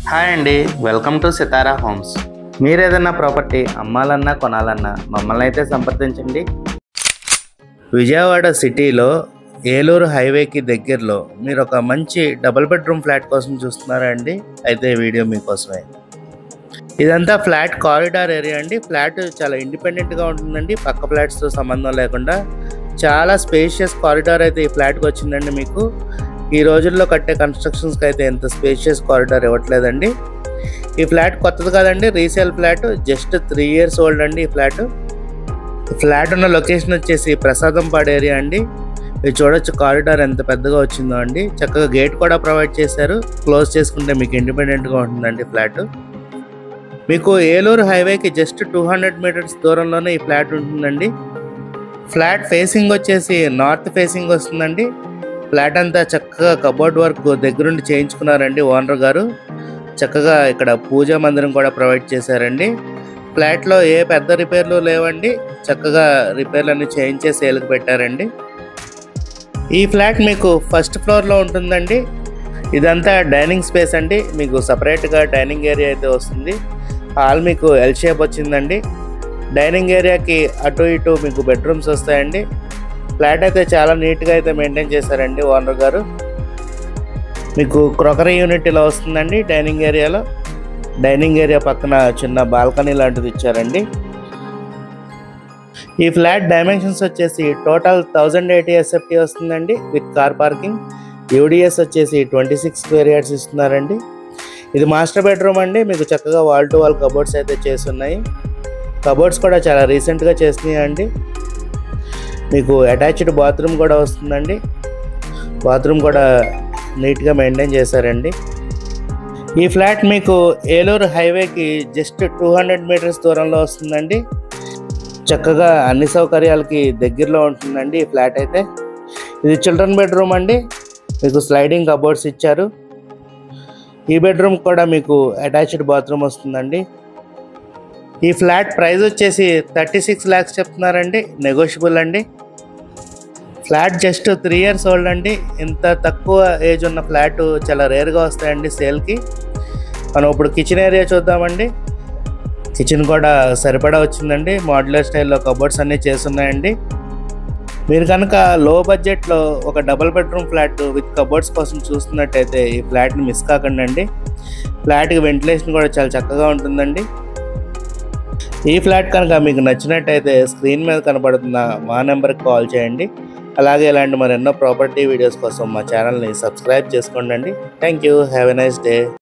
Hi అండి, welcome to Sitara homes. మీరు ఏదైనా ప్రాపర్టీ అమ్మాలన్నా కొనాలన్నా మమ్మల్ని అయితే సంప్రదించండి. విజయవాడ సిటీలో ఏలూరు హైవేకి దగ్గరలో మీరు ఒక మంచి డబుల్ బెడ్రూమ్ ఫ్లాట్ కోసం చూస్తున్నారా అండి? అయితే ఈ వీడియో మీకోసమే. ఇదంతా ఫ్లాట్ కారిడార్ ఏరియా అండి. ఫ్లాట్ చాలా ఇండిపెండెంట్గా ఉంటుందండి, పక్క ఫ్లాట్స్తో సంబంధం లేకుండా. చాలా స్పేషియస్ కారిడార్ అయితే ఈ ఫ్లాట్కి వచ్చిందండి. మీకు ఈ రోజుల్లో కట్టే కన్స్ట్రక్షన్స్కి అయితే ఎంత స్పేషియస్ కారిడార్ ఇవ్వట్లేదండి. ఈ ఫ్లాట్ కొత్తది కాదండి, resale flat. Just 3 years old అండి ఈ ఫ్లాట్ ఉన్న లొకేషన్ వచ్చేసి ప్రసాదంపాడు ఏరియా అండి. మీరు చూడొచ్చు కారిడార్ ఎంత పెద్దగా వచ్చిందో అండి. చక్కగా గేట్ కూడా ప్రొవైడ్ చేశారు. క్లోజ్ చేసుకుంటే మీకు ఇండిపెండెంట్గా ఉంటుందండి ఫ్లాట్. మీకు ఏలూరు హైవేకి జస్ట్ 200 meters దూరంలోనే ఈ ఫ్లాట్ ఉంటుందండి. ఫ్లాట్ ఫేసింగ్ వచ్చేసి నార్త్ ఫేసింగ్ వస్తుందండి. ఫ్లాట్ అంతా చక్కగా కబోర్డ్ వర్క్ దగ్గరుండి చేయించుకున్నారండి ఓనర్ గారు. చక్కగా ఇక్కడ పూజా మందిరం కూడా ప్రొవైడ్ చేశారండి. ఫ్లాట్లో ఏ పెద్ద రిపేర్లు లేవండి. చక్కగా రిపేర్లన్నీ చేయించే సేల్కి పెట్టారండి. ఈ ఫ్లాట్ మీకు ఫస్ట్ ఫ్లోర్లో ఉంటుందండి. ఇదంతా డైనింగ్ స్పేస్ అండి. మీకు సపరేట్గా డైనింగ్ ఏరియా అయితే వస్తుంది. హాల్ మీకు ఎల్ షేప్ వచ్చిందండి. డైనింగ్ ఏరియాకి అటు ఇటు మీకు బెడ్రూమ్స్ వస్తాయండి. ఫ్లాట్ అయితే చాలా నీట్గా అయితే మెయింటైన్ చేశారండి ఓనర్ గారు. మీకు క్రొకరీ యూనిట్ ఇలా వస్తుందండి. డైనింగ్ ఏరియా పక్కన చిన్న బాల్కనీ లాంటిది ఇచ్చారండి. ఈ ఫ్లాట్ డైమెన్షన్స్ వచ్చేసి టోటల్ 1080 SFT వస్తుందండి విత్ కార్ పార్కింగ్. యూడిఎస్ వచ్చేసి 26 square yards ఇస్తున్నారండి. ఇది మాస్టర్ బెడ్రూమ్ అండి. మీకు చక్కగా వాల్ టు వాల్ కబోర్డ్స్ అయితే చేస్తున్నాయి. కబోర్డ్స్ కూడా చాలా రీసెంట్గా చేసినాయి అండి. మీకు అటాచ్డ్ బాత్రూమ్ కూడా వస్తుందండి. బాత్రూమ్ కూడా నీట్గా మెయింటైన్ చేశారండి. ఈ ఫ్లాట్ మీకు ఏలూరు హైవేకి జస్ట్ 200 meters దూరంలో వస్తుందండి. చక్కగా అన్ని సౌకర్యాలకి దగ్గరలో ఉంటుందండి ఈ ఫ్లాట్ అయితే. ఇది చిల్డ్రన్ బెడ్రూమ్ అండి. మీకు స్లైడింగ్ కబోర్డ్స్ ఇచ్చారు. ఈ బెడ్రూమ్ కూడా మీకు అటాచ్డ్ బాత్రూమ్ వస్తుందండి. ఈ ఫ్లాట్ ప్రైస్ వచ్చేసి 36 lakhs చెప్తున్నారండి. నెగోషియబుల్ అండి. ఫ్లాట్ జస్ట్ 3 years ఓల్డ్ అండి. ఇంత తక్కువ ఏజ్ ఉన్న ఫ్లాట్ చాలా రేర్గా వస్తాయండి సేల్కి. మనం ఇప్పుడు కిచెన్ ఏరియా చూద్దామండి. కిచెన్ కూడా సరిపడా వచ్చిందండి. మోడ్యులర్ స్టైల్లో కబోర్డ్స్ అన్నీ చేస్తున్నాయండి. మీరు కనుక లో బడ్జెట్లో ఒక double bedroom flat with cupboards కోసం చూస్తున్నట్టయితే ఈ ఫ్లాట్ని మిస్ కాకండి. ఫ్లాట్కి వెంటిలేషన్ కూడా చాలా చక్కగా ఉంటుందండి. ఈ ఫ్లాట్ కనుక మీకు నచ్చినట్టయితే స్క్రీన్ మీద కనబడుతున్న మా నెంబర్కి కాల్ చేయండి. అలాగే ఇలాంటి మరెన్నో ప్రాపర్టీ వీడియోస్ కోసం మా ఛానల్ని సబ్స్క్రైబ్ చేసుకోండి. Thank you. Have a nice day.